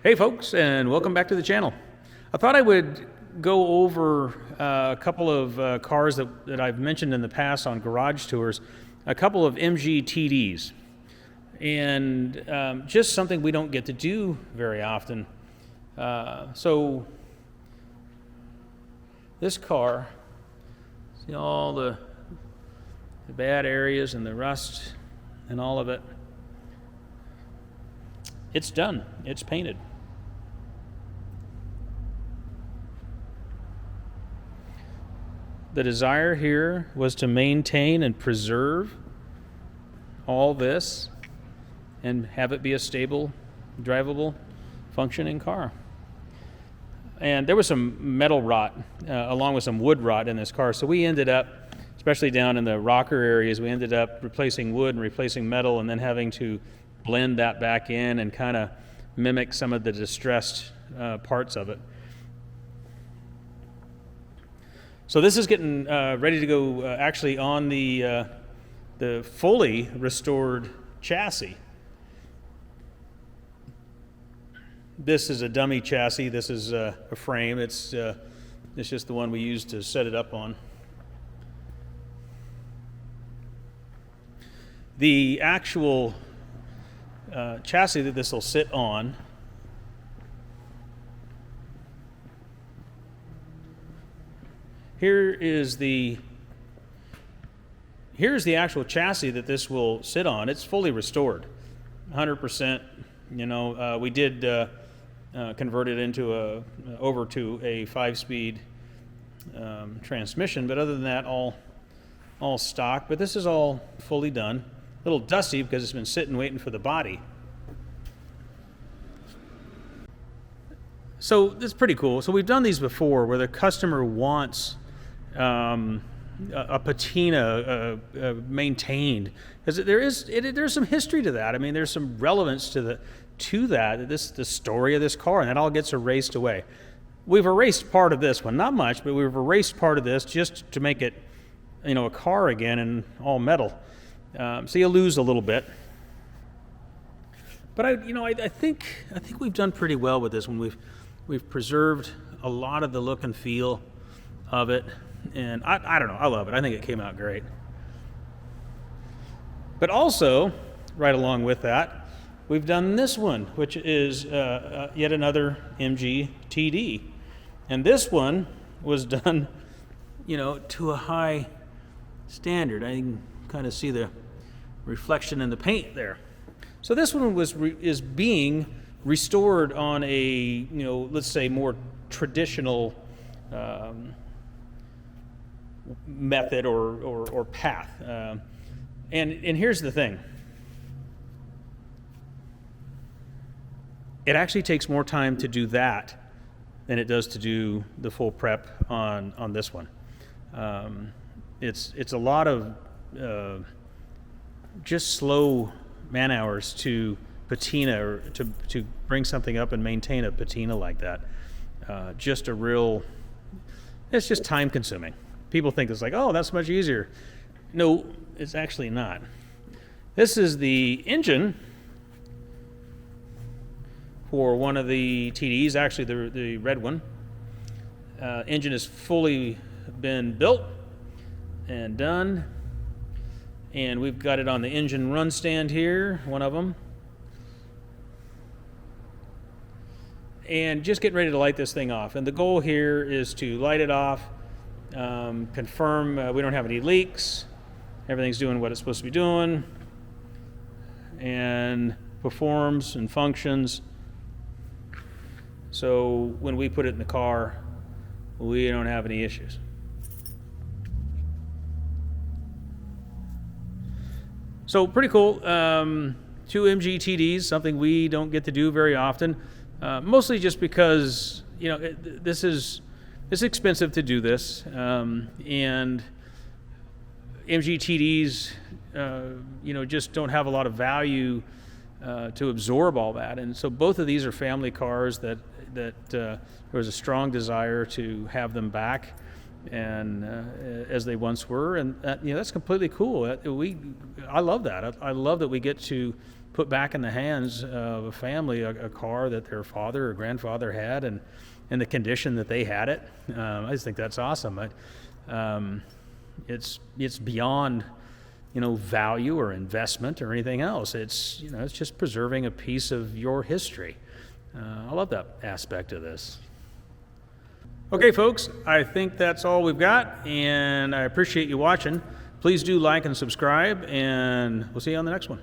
Hey folks, and welcome back to the channel. I thought I would go over a couple of cars that I've mentioned in the past on garage tours, a couple of MG TDs, and just something we don't get to do very often. So this car, see all the bad areas and the rust and all of it. It's done, it's painted. The desire here was to maintain and preserve all this and have it be a stable, drivable, functioning car. And there was some metal rot along with some wood rot in this car, so we ended up, especially down in the rocker areas, we ended up replacing wood and replacing metal and then having to blend that back in and kind of mimic some of the distressed parts of it. So this is getting ready to go actually on the fully restored chassis. This is a dummy chassis. This is a frame. It's just the one we used to set it up on. The actual chassis that this will sit on here's the actual chassis that this will sit on. It's fully restored, 100%. You know, we did convert it into over to a 5-speed transmission, but other than that, all stock. But this is all fully done. A little dusty because it's been sitting waiting for the body. So this is pretty cool. So we've done these before where the customer wants a patina maintained, because there's some history to that. I mean, there's some relevance to that. The story of this car, and that all gets erased away. We've erased part of this one, not much, but we've erased part of this just to make it, a car again and all metal. So you lose a little bit. But I think we've done pretty well with this one. We've preserved a lot of the look and feel of it. And I don't know, I love it. I think it came out great. But also, right along with that, we've done this one, which is yet another MG TD. And this one was done, to a high standard. I can kind of see the reflection in the paint there. So this one is being restored on a, let's say more traditional method or path. And here's the thing. It actually takes more time to do that than it does to do the full prep on this one. It's a lot of just slow man hours to patina, or to bring something up and maintain a patina like that. It's just time consuming. People think it's like, oh, that's much easier. No, it's actually not. This is the engine for one of the TDs, actually the red one. Engine has fully been built and done. And we've got it on the engine run stand here, one of them. And just getting ready to light this thing off. And the goal here is to light it off, confirm we don't have any leaks, everything's doing what it's supposed to be doing, and performs and functions. So when we put it in the car, we don't have any issues. So pretty cool. 2 MG TDs, something we don't get to do very often. Mostly just because it's expensive to do this, and MG TDs, just don't have a lot of value to absorb all that. And so both of these are family cars that there was a strong desire to have them back. and as they once were, and that's completely cool. I love that. I love that we get to put back in the hands of a family a car that their father or grandfather had, and the condition that they had it. I just think that's awesome. It's beyond value or investment or anything else. It's just preserving a piece of your history. I love that aspect of this. Okay, folks, I think that's all we've got, and I appreciate you watching. Please do like and subscribe, and we'll see you on the next one.